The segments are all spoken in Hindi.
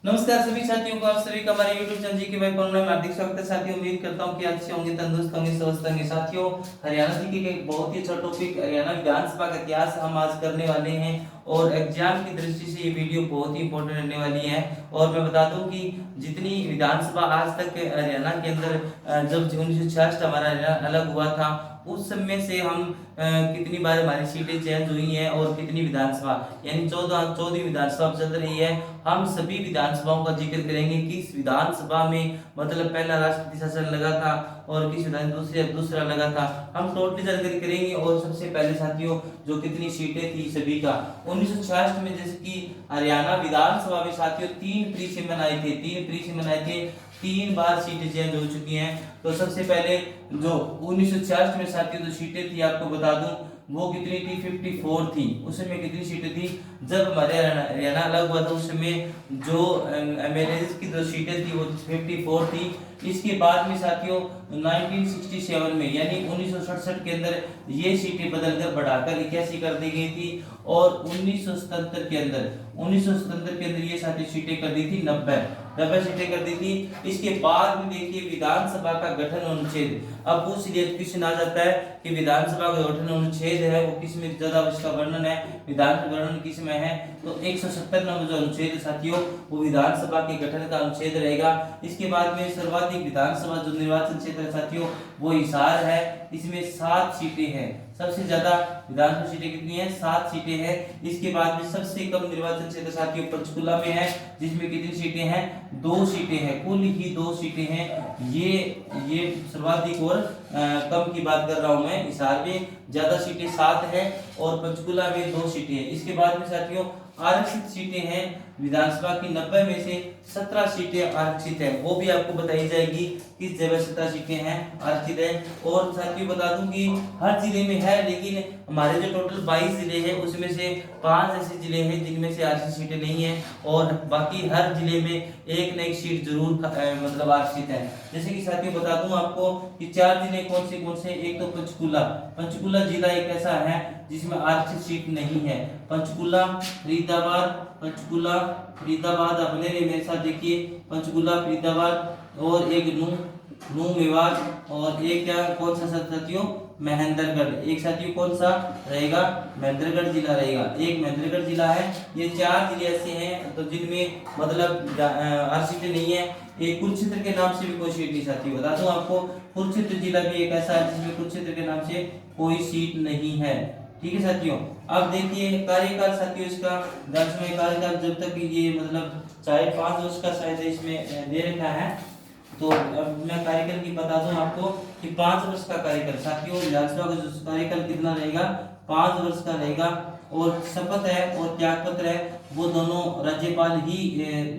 नमस्कार सभी साथियों को, आप सभी का हमारे YouTube चैनल जी के भाई पढ़ने में हार्दिक स्वागत है। साथियों, उम्मीद करता हूं कि अच्छे होंगे, तंदुरुस्त होंगे, स्वस्थ होंगे। साथियों, हरियाणा जी के एक बहुत ही अच्छा टॉपिक हरियाणा विधानसभा का इतिहास हम आज करने वाले हैं और एग्जाम की दृष्टि से ये वीडियो बहुत ही इंपॉर्टेंट रहने वाली है। और मैं बता दूं कि जितनी विधानसभा आज तक हरियाणा के अंदर जब 1966 हमारा हरियाणा अलग हुआ था उस समय से हम कितनी बार हमारी सीटें चेंज हुई हैं और कितनी विधानसभा यानी 14वीं विधानसभा चल रही है। हम सभी विधानसभाओं का जिक्र करेंगे किस विधानसभा में मतलब पहला राष्ट्रपति शासन लगा था और किस विधान दूसरा लगा था। हम टोटली जानकारी करेंगे। और सबसे पहले साथियों, जो कितनी सीटें थी सभी का 1966 में, जैसे कि हरियाणा विधानसभा में साथियों 3 प्री सेमेन आए थे, 3 बार सीटें चेंज हो चुकी हैं। तो सबसे पहले जो 1966 में साथियों जो सीटें थी आपको बता दूं वो कितनी थी, 54 थी। उस समय कितनी सीटें थी जब हमारे हरियाणा अलग हुआ था उस समय जो एमएलए की जो सीटें थी वो 54 थी। इसके बाद में साथियों 1967 में यानी 1967 के अंदर ये सीटें बदलकर बढ़ाकर 81 कर दी गई थी और 1977 के अंदर ये साथी सीटें कर दी थी 90 सीटें कर दी थी। इसके बाद में देखिए विधानसभा का गठन अनुच्छेद। अब पूछ लिया क्वेश्चन आ जाता है कि विधानसभा का गठन अनुच्छेद है वो किस में ज्यादा इसका वर्णन है, विधानसभा वर्णन किस में है, तो 170 नंबर जो अनुच्छेद साथियों वो विधानसभा के गठन का अनुच्छेद रहेगा। इसके बाद में सर्वाधिक विधानसभा जो निर्वाचन क्षेत्र है साथियों वो हिसार है, इसमें 7 सीटें हैं। सबसे ज्यादा विधानसभा सीटें कितनी है, 7 सीटें हैं। इसके बाद में सबसे कम निर्वाचन क्षेत्र साथियों पंचकुला में है जिसमें कितनी सीटें हैं, 2 सीटें हैं, कुल ही 2 सीटें हैं। ये सर्वाधिक और कम की बात कर रहा हूं मैं। हिसार में ज्यादा सीटें 7 हैं और पंचकुला में 2 सीटें हैं। इसके बाद में साथियों आरक्षित सीटें हैं विधानसभा की 90 में से 17 सीटें आरक्षित है, वो भी आपको बताई जाएगी किस जगह 17 सीटें हैं आरक्षित है। और साथियों बता दूं कि हर जिले में है, लेकिन हमारे जो टोटल 22 जिले हैं उसमें से 5 ऐसे जिले हैं जिनमें से आरक्षित सीटें नहीं है और बाकी हर जिले में एक न एक सीट जरूर मतलब आरक्षित है। जैसे कि साथियों बता दूं आपको कि 4 जिले कौन से, एक तो पंचकुला जिला एक ऐसा है जिसमें आरक्षित सीट नहीं है। पंचकुला, फरीदाबाद अपने मेरे साथ देखिए, पंचकुला, फरीदाबाद और एक नू मेवात और एक क्या कौन सा साथियों, महेंद्रगढ़। एक साथियों कौन सा रहेगा, महेंद्रगढ़ जिला रहेगा, एक महेंद्रगढ़ जिला है। ये 4 जिले ऐसे हैं तो जिनमें मतलब आरक्षित नहीं है। एक कुरुक्षेत्र के नाम से भी कोई सीट नहीं साथियों, बता दूं आपको कुरुक्षेत्र जिला भी एक ऐसा है जिसमें कुरुक्षेत्र के नाम से कोई सीट नहीं है। ठीक है साथियों। अब देखिए कार्यकाल साथियों इसका दसवें कार्यकाल जब तक ये मतलब चाहे 5 वर्ष का शायद इसमें दे रखा है। तो अब मैं कार्यकाल की बता दूं आपको कि 5 वर्ष का कार्यकाल साथियों विधानसभा का जो कार्यकाल कितना रहेगा, 5 वर्ष का रहेगा। और शपथ है और त्याग पत्र है वो दोनों राज्यपाल ही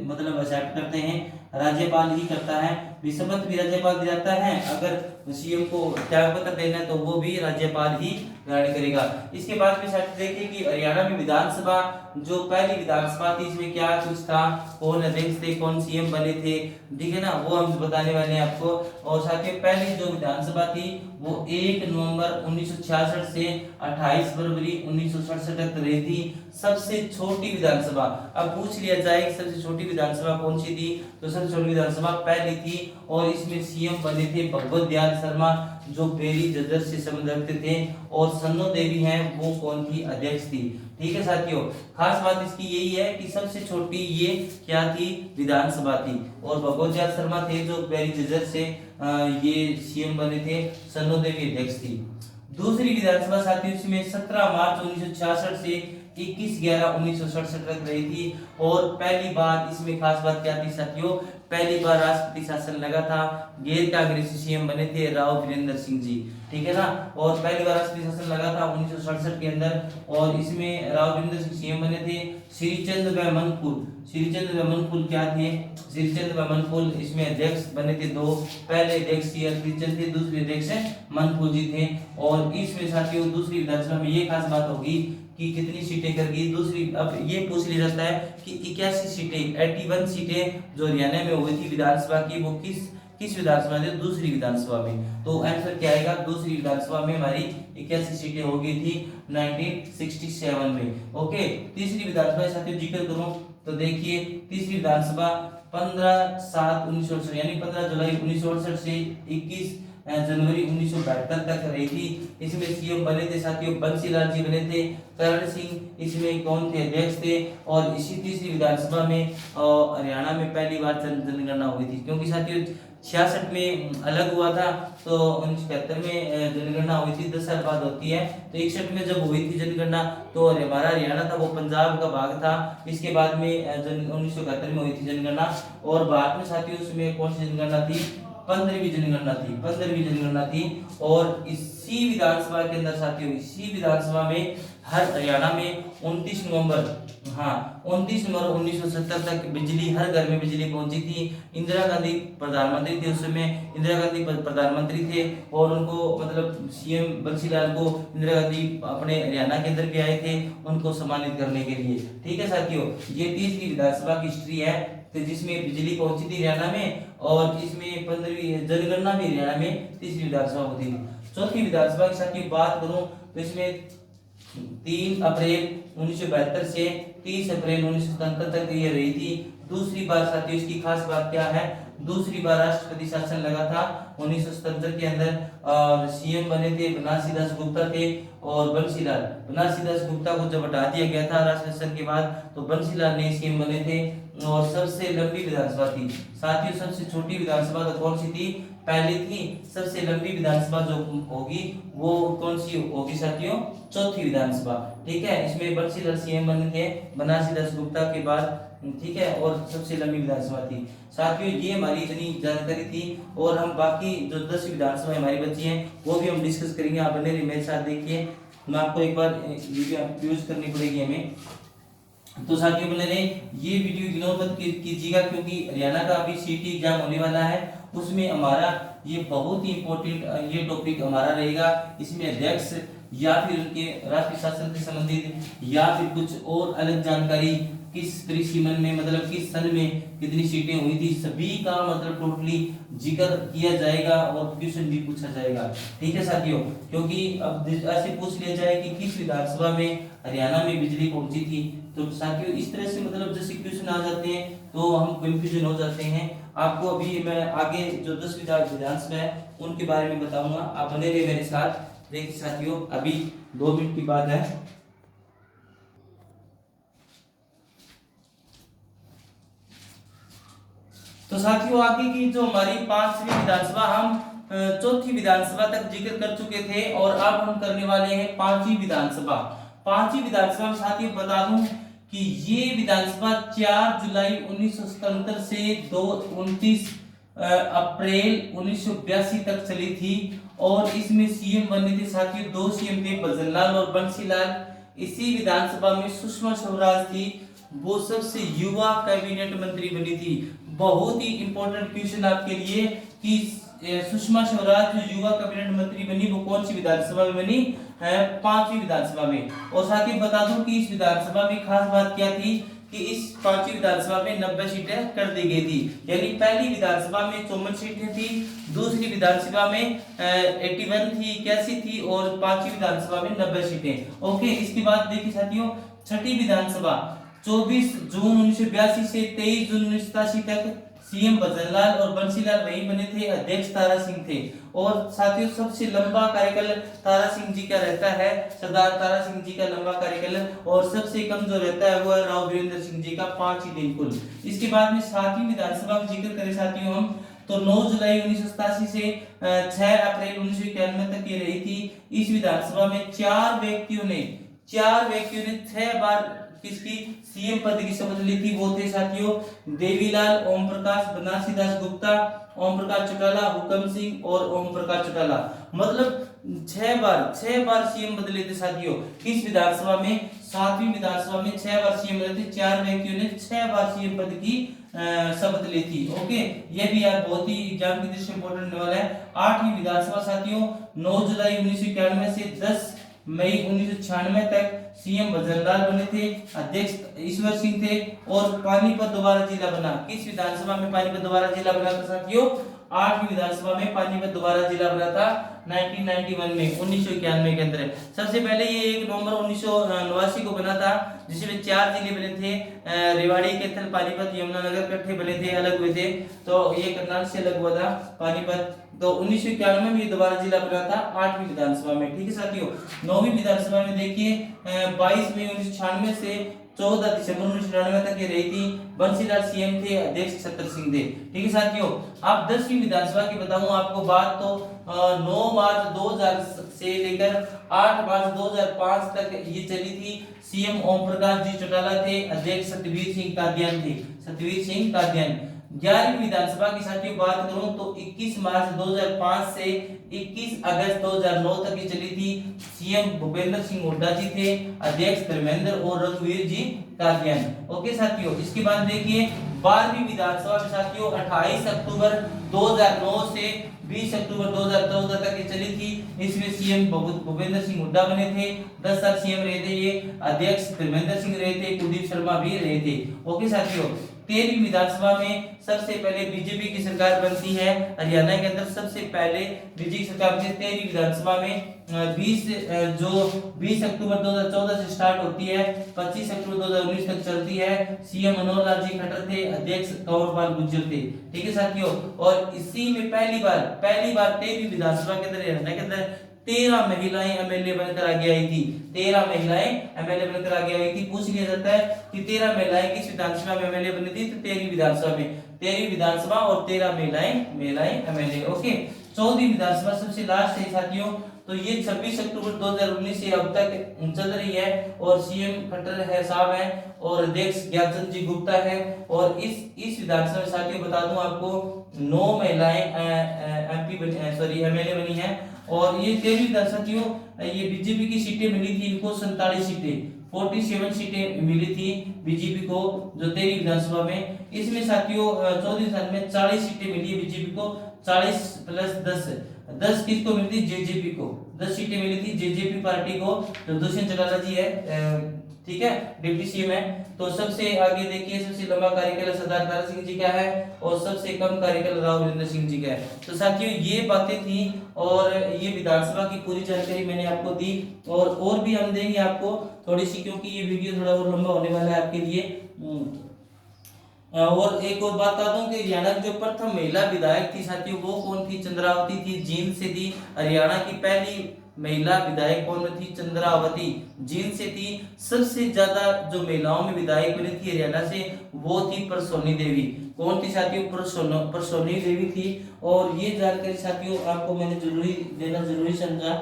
मतलब एक्सेप्ट करते हैं, राज्यपाल ही करता है। शपथ भी राज्यपाल दिलाता है, अगर सीएम को त्याग पत्र देना है तो वो भी राज्यपाल ही ग्रहण करेगा। इसके बाद में साथियों देखिए कि हरियाणा में विधानसभा जो पहली विधानसभा थी इसमें क्या कुछ था, कौन अध्यक्ष थे, कौन सीएम बने थे, ठीक है ना, वो हम बताने वाले हैं आपको। और साथियों पहली जो विधानसभा थी वो 1 नवंबर 1966 से 28 फरवरी 1967 तक रही थी। सबसे छोटी विधानसभा, अब पूछ लिया जाए कि सबसे छोटी विधानसभा कौन सी थी, तो सबसे छोटी विधानसभा पहली थी और इसमें सीएम बने थे भगवत दयाल शर्मा जो बेरी जजर से संबंध रखते थे और सन्नो देवी हैं वो कौन थी, अध्यक्ष थी। ठीक है साथियों, खास बात इसकी यही है कि सबसे छोटी ये क्या थी, विधानसभा थी और भगवत दयाल शर्मा थे जो बेरी जजर से ये सीएम बने थे, सन्नो देवी अध्यक्ष थी। दूसरी विधानसभा साथियों इसमें 17 मार्च 1966 से 21/11/1967 तक रही थी। और पहली बार इसमें खास बात क्या थी साथियों, पहली बार राष्ट्रपति शासन लगा था, गैर कांग्रेसी सीएम बने थे राव वीरेंद्र सिंह जी, ठीक है ना। और पहली बार राष्ट्रपति शासन लगा था 1967 के अंदर और इसमें राव वीरेंद्र सिंह सीएम बने थे। श्रीचंद व मनफुल क्या थे, श्रीचंद व मनफुल इसमें अध्यक्ष बने थे, 2 पहले अध्यक्ष श्रीचंद थे, दूसरे अध्यक्ष मनफुल जी थे। और इसमें साथियों दूसरी विधानसभा में ये खास बात होगी कि कितनी सीटें कर गई दूसरी। अब ये पूछ लिया जाता है कि 81 सीटें 81 सीटें जो हरियाणा में हुई थी विधानसभा की वो किस विधानसभा में? दूसरी विधानसभा में। तो आंसर क्या आएगा? दूसरी विधानसभा में हमारी 81 सीटें हो गई थी 1967 में। ओके, तीसरी विधानसभा साथियों जिक्र करूं तो देखिए तीसरी विधानसभा 15/7/1968 यानी 15 जुलाई 1968 से 21 जनवरी 1972 तक रही थी। इसमें सीएम बने थे साथियों बंसीलाल जी बने थे, करण सिंह इसमें कौन थे? अध्यक्ष थे। और इसी तीसरी विधानसभा में हरियाणा में पहली बार जनगणना हुई थी, क्योंकि साथियों 66 में अलग हुआ था, तो 1971 में जनगणना हुई थी, 10 साल बाद होती है। तो 61 में जब हुई थी जनगणना तो हमारा हरियाणा था वो पंजाब का भाग था। इसके बाद में 1971 में हुई थी जनगणना। और भारत में साथियों उसमें कौन सी जनगणना थी? 15वीं जनगणना थी। और इसी विधानसभा के अंदर साथियों इसी विधानसभा में हर हरियाणा में 29 नवंबर 1970 तक बिजली हर घर में बिजली पहुंची थी। इंदिरा गांधी प्रधानमंत्री थे, उस समय इंदिरा गांधी प्रधानमंत्री थे और उनको मतलब सीएम बंसीलाल को इंदिरा गांधी अपने हरियाणा के अंदर भी आए थे उनको सम्मानित करने के लिए। ठीक है साथियों, ये तीसरी विधानसभा की हिस्ट्री है तो जिसमें बिजली पहुंची थी हरियाणा में और इसमें 15वीं जनगणना भी हरियाणा में तीसरी विधानसभा होती थी। चौथी विधानसभा की साथ बात करूं तो इसमें 3 अप्रैल 1972 से 30 अप्रैल 1977 तक ये रही थी। दूसरी बार साथियों इसकी खास बात क्या है? दूसरी बार राष्ट्रपति शासन लगा था 1977 के अंदर और सीएम बने थे बनारसी दास गुप्ता थे और बनारसी दास गुप्ता को जब हटा दिया गया था राष्ट्र शासन के बाद तो बंसीलाल ने सीएम बने थे। और सबसे लंबी विधानसभा थी साथियों, सबसे छोटी विधानसभा तो कौन सी थी? पहली थी। सबसे लंबी विधानसभा जो होगी वो कौन सी होगी साथियों? चौथी विधानसभा। ठीक है, इसमें बंसीलाल सीएम बने थे बनारसी दास गुप्ता के बाद। ठीक है, और सबसे लंबी विधानसभा थी साथियों। ये हमारी इतनी जानकारी थी और हम बाकी जो 10 विधानसभा हमारी बची हैं वो भी हम डिस्कस करेंगे। आप बने रहिए मेरे साथ। देखिए मैं आपको एक बार यूज करनी पड़ेगी हमें, तो साथियों बने रहे। ये वीडियो इग्नोर मत कीजिएगा क्योंकि हरियाणा का अभी सीटी एग्जाम होने वाला है, उसमें हमारा ये बहुत ही इंपॉर्टेंट ये टॉपिक हमारा रहेगा। इसमें अध्यक्ष या फिर उनके राष्ट्रीय शासन से संबंधित या फिर कुछ और अलग जानकारी किस परिसीमन में मतलब किस सन में कितनी सीटें हुई थी सभी का मतलब टोटली जिक्र किया जाएगा और क्वेश्चन भी पूछा जाएगा। ठीक है साथियों, क्योंकि अब ऐसे पूछ लिया जाए कि किस विधानसभा में हरियाणा में बिजली पहुंची थी, तो साथियों इस तरह से मतलब जैसे क्वेश्चन आ जाते हैं तो हम कंफ्यूजन हो जाते हैं। आपको अभी मैं आगे जो 10 विधानसभा है उनके बारे में बताऊंगा, आप बने रहिए मेरे साथ। देखिए साथियों अभी 2 मिनट की बात है। तो साथियों आगे की जो हमारी 5वीं विधानसभा हम चौथी विधानसभा तक जिक्र कर चुके थे और अब हम करने वाले हैं 5वीं विधानसभा। 5वीं विधानसभा में साथियों बता दूं कि ये विधानसभा 4 जुलाई 1977 से 29 अप्रैल 1982 तक चली थी और इसमें सीएम बने थे साथियों 2 सीएम थे भजनलाल और बंसीलाल। इसी विधानसभा में सुषमा स्वराज थी, वो सबसे युवा कैबिनेट मंत्री बनी थी। बहुत ही इंपॉर्टेंट क्वेश्चन आपके लिए कि सुषमा स्वराज जो युवा कैबिनेट मंत्री बनी वो कौन सी विधानसभा में बनी है? 5वीं विधानसभा में। और साथ ही बता दूं कि इस विधानसभा में खास बात क्या थी कि इस 5वीं विधानसभा में 90 सीटें कर दी गई थी, यानी पहली विधानसभा में 54 सीटें थी, दूसरी विधानसभा में 81 थी 81 थी और 5वीं विधानसभा में 90 सीटें। ओके, इसके बाद देखिए साथियों छठी विधानसभा 24 जून 1982 से 23 जून 1987 तक सीएम भजनलाल और बंसीलाल वही बने थे, अध्यक्ष तारा सिंह थे। और साथियों सबसे लंबा कार्यकाल तारा सिंह जी का रहता है, सरदार तारा सिंह जी का लंबा कार्यकाल, और सबसे कम जो रहता है वो है राव वीरेंद्र सिंह जी का 5 ही दिन कुल। इसके बाद में 7वीं विधानसभा का जिक्र करें साथियों हम तो 9 जुलाई 1987 से 6 अप्रैल 1991 तक ये रही थी। इस विधानसभा में 4 व्यक्तियों ने 6 बार किसकी सीएम पद की शपथ ली थी, वो थे साथियों देवीलाल, ओम प्रकाश, बनारसी दास गुप्ता, ओम प्रकाश चौटाला, हुकम सिंह और ओम प्रकाश चौटाला। मतलब 6 बार सीएम बदले थे साथियों। किस विधानसभा में? 7वीं विधानसभा में 6 बार सीएम बदले थे, 4 व्यक्तियों ने 6 बार सीएम पद की शपथ ली थी। ओके, ये भी यार बहुत ही एग्जाम की दृष्टि से इंपॉर्टेंट होने वाला है। 8वीं विधानसभा साथियों 9 जुलाई 1991 से 10 मई 1996 तक सीएम भजनलाल बने थे, अध्यक्ष ईश्वर सिंह थे और पानीपत दोबारा जिला बना। किस विधानसभा में पानीपत दोबारा जिला बना था साथियों? 8वीं विधानसभा में पानीपत दोबारा जिला बना था 1991 में, 1991 के अंदर। सबसे पहले ये 1 नवंबर 1989 को बना था, जिसमें 4 जिले बने थे, रेवाड़ी, कैथल, पानीपत, यमुनानगर इकट्ठे बने थे, अलग हुए थे। तो ये करनाल से अलग हुआ था पानीपत। तो 1991 में भी दोबारा जिला बना था 8वीं विधानसभा में। ठीक है साथियों। 9वीं विधानसभा में देखिए 22 मई 1996 से 14 दिसंबर 1999 तक ये रही थी। बंसीलाल सीएम थे, अध्यक्ष छतर सिंह थे। ठीक है साथियों। अब 10वीं विधानसभा की बताऊं आपको बात, तो 9 मार्च 2000 से लेकर 8 मार्च 2005 तक ये चली थी। सीएम ओम प्रकाश जी चौटाला थे, अध्यक्ष सतवीर सिंह कादियान थे, सतवीर सिंह कादियान। 11वीं विधानसभा की साथियों बात करूं तो 21 मार्च 2005 से 21 अगस्त 2009 तक ये चली थी। सीएम भूपेंद्र सिंह हुड्डा जी थे, अध्यक्ष धर्मेंद्र और रघुवीर जी कादियान। ओके साथियों। इसके बाद देखिए 12वीं विधानसभा में साथियों 28 अक्टूबर 2009 से 20 अक्टूबर 2014 तक ये चली थी। इसमें सीएम भूपेंद्र सिंह हुड्डा बने थे, 10 साल सीएम रहे थे ये। अध्यक्ष धर्मेंद्र सिंह रहे थे, कुलदीप शर्मा भी रहे थे। ओके साथियों। 13वीं विधानसभा में सबसे पहले बीजेपी की सरकार बनती है हरियाणा के अंदर। सबसे पहले बीजेपी की सरकार बनती है 13वीं विधानसभा में। 20 अक्टूबर 2014 से स्टार्ट होती है, 25 अक्टूबर 2019 तक चलती है। सीएम मनोहर लाल जी खट्टर थे, अध्यक्ष कंवरपाल गुर्जर थे। ठीक है साथियों। और इसी में पहली बार 13वीं विधानसभा के अंदर हरियाणा के अंदर 13 महिलाएं एमएलए बनकर आगे आई थी। 13 महिलाएं एमएलए बनकर आगे आई थी। पूछ लिया जाता है कि 13 महिलाएं किस विधानसभा में एमएलए बनी थी, तो 13वीं विधानसभा में। 13वीं विधानसभा और 13 महिलाएं एमएलए। ओके। 14वीं विधानसभा सबसे लास्ट है साथियों, तो ये 26 अक्टूबर 2019 से अब तक चल रही है। और सीएम खट्टर है साहब है और अध्यक्ष ज्ञानचंद जी गुप्ता है। और इस विधानसभा में साथियों बता दूं आपको 9 महिलाएं एमएलए बनी है। और ये 13वीं विधानसभा ये बीजेपी की सीटें मिली थी इनको 47 सीटें, 47 सीटें मिली थी बीजेपी को जो 13वीं विधानसभा में। इसमें साथियों 14वीं विधानसभा में 40 सीटें मिली है बीजेपी को, 40 प्लस 10 किसको मिली थी, जेजेपी को 10 सीटें मिली थी जेजेपी पार्टी को, जो दुष्यंत चौटाला जी है। ठीक है, डिप्टी सीएम है। तो सबसे आगे देखिए सबसे लंबा कार्यकाल सरदार तारा सिंह जी का है और सबसे कम कार्यकाल राव वीरेंद्र सिंह जी का है। तो साथियों ये बातें थी और ये विधानसभा की पूरी जानकारी मैंने आपको दी। और भी हम देंगे आपको थोड़ी सी, क्योंकि ये वीडियो थोड़ा और लंबा होने वाला है आपके लिए। और एक और बात बता दूं कि हरियाणा की जो प्रथम महिला विधायक थी साथियों वो कौन थी, चंद्रावती थी, जींद से थी। हरियाणा की पहली महिला विधायक कौन थी, चंद्रावती, जींद से थी। सबसे ज्यादा जो महिलाओं में विधायक बनी थी हरियाणा से वो थी परसोनी देवी। कौन थी साथियों, परसोनी देवी थी। और ये जानकारी साथियों आपको मैंने देना जरूरी समझा,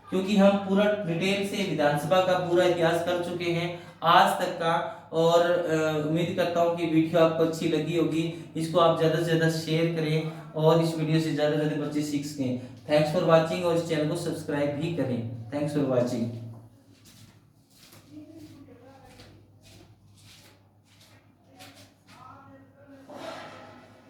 क्योंकि हम पूरा डिटेल से विधानसभा का पूरा इतिहास कर चुके हैं आज तक का। और उम्मीद करता हूँ कि वीडियो आपको अच्छी लगी होगी। इसको आप ज़्यादा से ज़्यादा शेयर करें और इस वीडियो से ज़्यादा से ज़्यादा बच्चे सीख सकें। थैंक्स फॉर वाचिंग और इस चैनल को सब्सक्राइब भी करें। Thanks for watching.